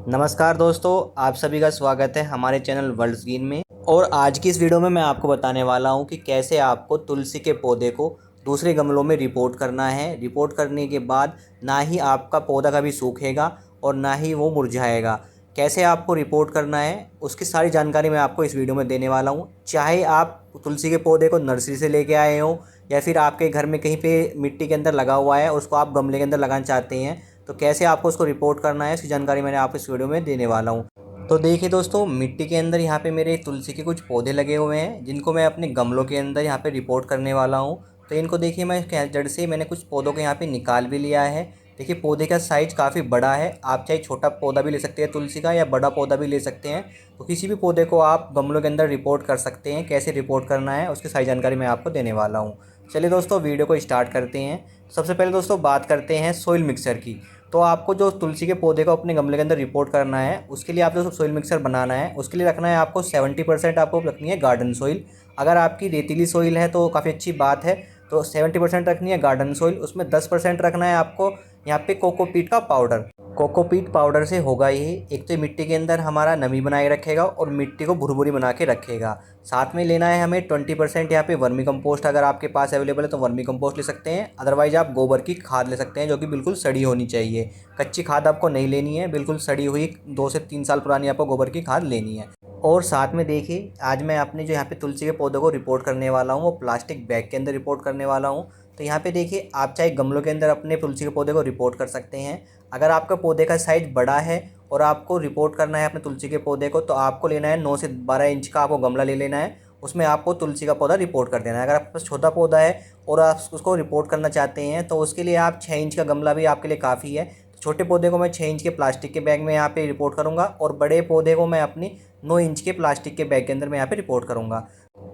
नमस्कार दोस्तों, आप सभी का स्वागत है हमारे चैनल वर्ल्ड ग्रीन में। और आज की इस वीडियो में मैं आपको बताने वाला हूं कि कैसे आपको तुलसी के पौधे को दूसरे गमलों में रिपोर्ट करना है। रिपोर्ट करने के बाद ना ही आपका पौधा कभी सूखेगा और ना ही वो मुरझाएगा। कैसे आपको रिपोर्ट करना है उसकी सारी जानकारी मैं आपको इस वीडियो में देने वाला हूँ। चाहे आप तुलसी के पौधे को नर्सरी से लेके आए हों या फिर आपके घर में कहीं पे मिट्टी के अंदर लगा हुआ है और उसको आप गमले के अंदर लगाना चाहते हैं, तो कैसे आपको उसको रिपोर्ट करना है इसकी जानकारी मैंने आपको इस वीडियो में देने वाला हूँ। तो देखिए दोस्तों, मिट्टी के अंदर यहाँ पे मेरे तुलसी के कुछ पौधे लगे हुए हैं जिनको मैं अपने गमलों के अंदर यहाँ पे रिपोर्ट करने वाला हूँ। तो इनको देखिए, मैं जड़ से मैंने कुछ पौधों को यहाँ पे निकाल भी लिया है। देखिए पौधे का साइज़ काफ़ी बड़ा है। आप चाहे छोटा पौधा भी ले सकते हैं तुलसी का, या बड़ा पौधा भी ले सकते हैं। तो किसी भी पौधे को आप गमलों के अंदर रिपोर्ट कर सकते हैं। कैसे रिपोर्ट करना है उसकी सारी जानकारी मैं आपको देने वाला हूँ। चलिए दोस्तों, वीडियो को स्टार्ट करते हैं। सबसे पहले दोस्तों बात करते हैं सोइल मिक्सर की। तो आपको जो तुलसी के पौधे को अपने गमले के अंदर रिपोर्ट करना है, उसके लिए आपको सोइल मिक्सर बनाना है। उसके लिए रखना है आपको 70% आपको रखनी है गार्डन सोइल। अगर आपकी रेतीली सोइल है तो काफ़ी अच्छी बात है, तो 70% रखनी है गार्डन सोइल। उसमें 10% रखना है आपको यहाँ पे कोकोपीट का पाउडर। कोकोपीट पाउडर से होगा ये, एक तो मिट्टी के अंदर हमारा नमी बनाए रखेगा और मिट्टी को भुरभुरी बना के रखेगा। साथ में लेना है हमें 20% यहाँ पे वर्मी कंपोस्ट। अगर आपके पास अवेलेबल है तो वर्मी कंपोस्ट ले सकते हैं, अदरवाइज आप गोबर की खाद ले सकते हैं जो कि बिल्कुल सड़ी होनी चाहिए। कच्ची खाद आपको नहीं लेनी है, बिल्कुल सड़ी हुई 2 से 3 साल पुरानी आपको गोबर की खाद लेनी है। और साथ में देखिए, आज मैं अपने जो यहाँ पे तुलसी के पौधों को रिपोर्ट करने वाला हूँ वो प्लास्टिक बैग के अंदर रिपोर्ट करने वाला हूँ। तो यहाँ पे देखिए, आप चाहे गमलों के अंदर अपने तुलसी के पौधे को रिपोर्ट कर सकते हैं। अगर आपका पौधे का साइज़ बड़ा है और आपको रिपोर्ट करना है अपने तुलसी के पौधे को, तो आपको लेना है 9 से 12 इंच का आपको गमला ले लेना है। उसमें आपको तुलसी का पौधा रिपोर्ट कर देना है। अगर आपके पास छोटा पौधा है और आप उसको रिपोर्ट करना चाहते हैं तो उसके लिए आप 6 इंच का गमला भी आपके लिए काफ़ी है। तो छोटे पौधे को मैं 6 इंच के प्लास्टिक के बैग में यहाँ पे रिपोर्ट करूँगा और बड़े पौधे को मैं अपनी 9 इंच के प्लास्टिक के बैग के अंदर मैं यहाँ पे रिपोर्ट करूँगा।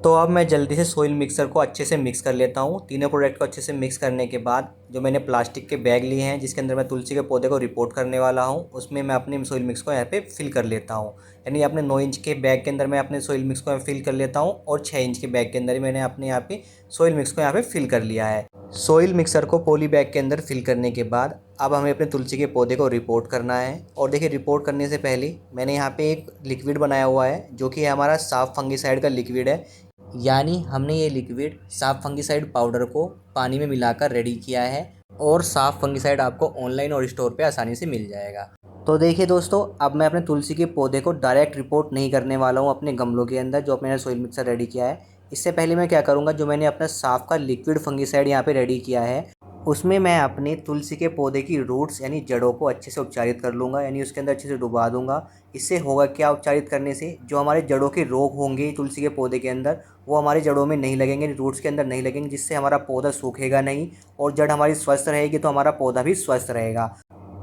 तो अब मैं जल्दी से सोइल मिक्सर को अच्छे से मिक्स कर लेता हूँ। तीनों प्रोडक्ट को अच्छे से मिक्स करने के बाद जो मैंने प्लास्टिक के बैग लिए हैं जिसके अंदर मैं तुलसी के पौधे को रिपोर्ट करने वाला हूँ, उसमें मैं अपने सोइल मिक्स को यहाँ पे फिल कर लेता हूँ। यानी अपने 9 इंच के बैग के अंदर मैं अपने सोइल मिक्स को फिल कर लेता हूँ और 6 इंच के बैग के अंदर ही मैंने अपने यहाँ पे सोइल मिक्स को यहाँ पे फिल कर लिया है। सोइल मिक्सर को पॉली बैग के अंदर फिल करने के बाद अब हमें अपने तुलसी के पौधे को रिपोर्ट करना है। और देखिए, रिपोर्ट करने से पहले मैंने यहाँ पे एक लिक्विड बनाया हुआ है जो कि हमारा साफ फंगिसाइड का लिक्विड है। यानी हमने ये लिक्विड साफ फंगिसाइड पाउडर को पानी में मिलाकर रेडी किया है और साफ फंगिसाइड आपको ऑनलाइन और स्टोर पे आसानी से मिल जाएगा। तो देखिए दोस्तों, अब मैं अपने तुलसी के पौधे को डायरेक्ट रिपोर्ट नहीं करने वाला हूँ अपने गमलों के अंदर जो मैंने सोइल मिक्सर रेडी किया है। इससे पहले मैं क्या करूँगा, जो मैंने अपना साफ का लिक्विड फंगिसाइड यहाँ पे रेडी किया है उसमें मैं अपने तुलसी के पौधे की रूट्स यानी जड़ों को अच्छे से उपचारित कर लूँगा, यानी उसके अंदर अच्छे से डुबा दूँगा। इससे होगा क्या, उपचारित करने से जो हमारे जड़ों के रोग होंगे तुलसी के पौधे के अंदर वो हमारी जड़ों में नहीं लगेंगे, रूट्स के अंदर नहीं लगेंगे, जिससे हमारा पौधा सूखेगा नहीं और जड़ हमारी स्वस्थ रहेगी तो हमारा पौधा भी स्वस्थ रहेगा।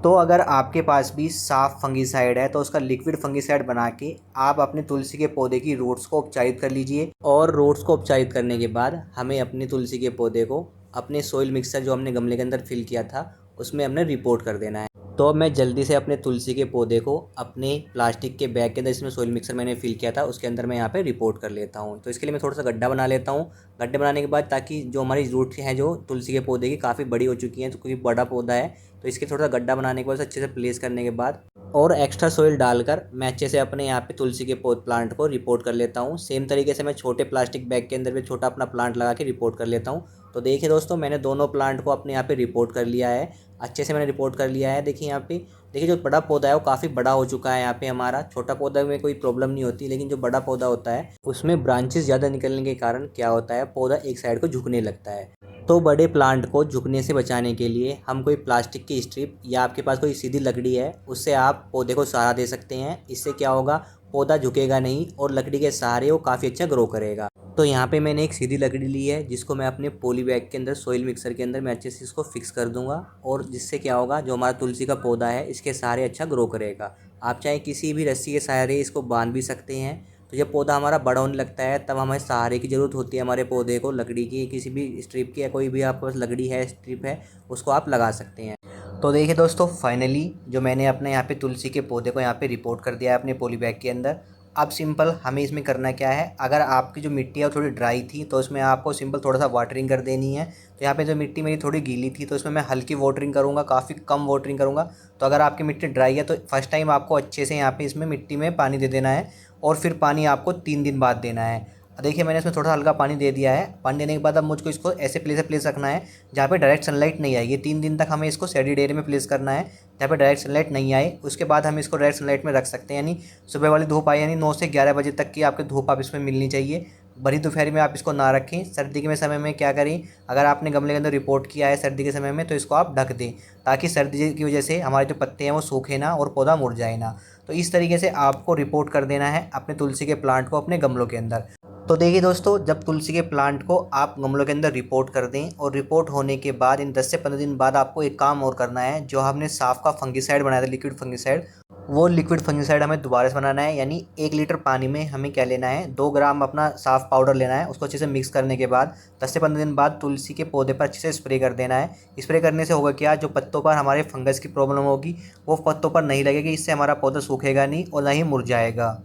तो अगर आपके पास भी साफ फंगिसाइड है तो उसका लिक्विड फंगिसाइड बना के आप अपने तुलसी के पौधे की रूट्स को उपचारित कर लीजिए। और रूट्स को उपचारित करने के बाद हमें अपने तुलसी के पौधे को अपने सोइल मिक्सर जो हमने गमले के अंदर फिल किया था उसमें हमने रिपोर्ट कर देना है। तो अब मैं जल्दी से अपने तुलसी के पौधे को अपने प्लास्टिक के बैग के अंदर, इसमें सोइल मिक्सर मैंने फिल किया था उसके अंदर मैं यहाँ पे रिपोर्ट कर लेता हूँ। तो इसके लिए मैं थोड़ा सा गड्ढा बना लेता हूँ। गड्ढे बनाने के बाद, ताकि जो हमारी रूट हैं जो तुलसी के पौधे की काफ़ी बड़ी हो चुकी हैं, तो क्योंकि बड़ा पौधा है तो इसके थोड़ा सा गड्ढा बनाने के बाद अच्छे से प्लेस करने के बाद और एक्स्ट्रा सोइल डालकर मैं अच्छे से अपने यहाँ पे तुलसी के प्लांट को रिपोर्ट कर लेता हूँ। सेम तरीके से मैं छोटे प्लास्टिक बैग के अंदर भी छोटा अपना प्लांट लगा के रिपोर्ट कर लेता हूँ। तो देखिए दोस्तों, मैंने दोनों प्लांट को अपने यहाँ पे रिपोर्ट कर लिया है, अच्छे से मैंने रिपोर्ट कर लिया है। देखिए यहाँ पे, देखिए जो बड़ा पौधा है वो काफ़ी बड़ा हो चुका है। यहाँ पे हमारा छोटा पौधा में कोई प्रॉब्लम नहीं होती, लेकिन जो बड़ा पौधा होता है उसमें ब्रांचेस ज़्यादा निकलने के कारण क्या होता है, पौधा एक साइड को झुकने लगता है। तो बड़े प्लांट को झुकने से बचाने के लिए हम कोई प्लास्टिक की स्ट्रिप या आपके पास कोई सीधी लकड़ी है उससे आप पौधे को सहारा दे सकते हैं। इससे क्या होगा, पौधा झुकेगा नहीं और लकड़ी के सहारे वो काफ़ी अच्छा ग्रो करेगा। तो यहाँ पे मैंने एक सीधी लकड़ी ली है जिसको मैं अपने पॉली बैग के अंदर सोइल मिक्सर के अंदर मैं अच्छे से इसको फिक्स कर दूंगा, और जिससे क्या होगा, जो हमारा तुलसी का पौधा है इसके सहारे अच्छा ग्रो करेगा। आप चाहे किसी भी रस्सी के सहारे इसको बांध भी सकते हैं। तो जब पौधा हमारा बड़ा होने लगता है तब हमें सहारे की ज़रूरत होती है हमारे पौधे को, लकड़ी की, किसी भी स्ट्रिप की, या कोई भी आपके पास लकड़ी है, स्ट्रिप है, उसको आप लगा सकते हैं। तो देखिए दोस्तों, फाइनली जो मैंने अपने यहाँ पे तुलसी के पौधे को यहाँ पे रिपोर्ट कर दिया है अपने पॉली बैग के अंदर। अब सिंपल हमें इसमें करना क्या है, अगर आपकी जो मिट्टी है वो थोड़ी ड्राई थी तो इसमें आपको सिंपल थोड़ा सा वाटरिंग कर देनी है। तो यहाँ पे जो मिट्टी मेरी थोड़ी गीली थी तो इसमें मैं हल्की वाटरिंग करूँगा, काफ़ी कम वाटरिंग करूँगा। तो अगर आपकी मिट्टी ड्राई है तो फर्स्ट टाइम आपको अच्छे से यहाँ पे इसमें मिट्टी में पानी दे देना है और फिर पानी आपको 3 दिन बाद देना है। देखिए मैंने इसमें थोड़ा हल्का पानी दे दिया है। पानी देने के बाद अब मुझको इसको ऐसे प्लेस रखना है जहाँ पे डायरेक्ट सनलाइट नहीं आएगी। 3 दिन तक हमें इसको शेडेड एरिया में प्लेस करना है जहाँ पे डायरेक्ट सनलाइट नहीं आए। उसके बाद हम इसको डायरेक्ट सनलाइट में रख सकते हैं, यानी सुबह वाली धूप आए, यानी 9 से 11 बजे तक की आपकी धूप आप इसमें मिलनी चाहिए। भरी दोपहर में आप इसको ना रखें। सर्दी के समय में क्या करें, अगर आपने गमले के अंदर रिपोर्ट किया है सर्दी के समय में तो इसको आप ढक दें, ताकि सर्दी की वजह से हमारे जो पत्ते हैं वो सूखे ना और पौधा मुरझाए ना। तो इस तरीके से आपको रिपोर्ट कर देना है अपने तुलसी के प्लांट को अपने गमलों के अंदर। तो देखिए दोस्तों, जब तुलसी के प्लांट को आप गमलों के अंदर रिपोर्ट कर दें और रिपोर्ट होने के बाद इन 10 से 15 दिन बाद आपको एक काम और करना है। जो हमने साफ का फंगिसाइड बनाया था, लिक्विड फंगिसाइड, वो लिक्विड फंगिसाइड हमें दोबारा से बनाना है। यानी 1 लीटर पानी में हमें क्या लेना है, 2 ग्राम अपना साफ पाउडर लेना है। उसको अच्छे से मिक्स करने के बाद 10 से 15 दिन बाद तुलसी के पौधे पर अच्छे से स्प्रे कर देना है। स्प्रे करने से होगा क्या, जो पत्तों पर हमारे फंगस की प्रॉब्लम होगी वो पत्तों पर नहीं लगेगी। इससे हमारा पौधा सूखेगा नहीं और ना ही मुरझाएगा।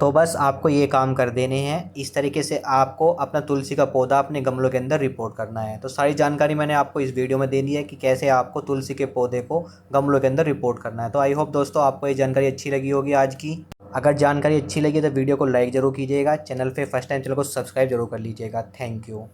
तो बस आपको ये काम कर देने हैं। इस तरीके से आपको अपना तुलसी का पौधा अपने गमलों के अंदर रिपोर्ट करना है। तो सारी जानकारी मैंने आपको इस वीडियो में दे दी है कि कैसे आपको तुलसी के पौधे को गमलों के अंदर रिपोर्ट करना है। तो आई होप दोस्तों आपको ये जानकारी अच्छी लगी होगी आज की। अगर जानकारी अच्छी लगी तो वीडियो को लाइक ज़रूर कीजिएगा। चैनल पे फर्स्ट टाइम चैनल को सब्सक्राइब जरूर कर लीजिएगा। Thank you.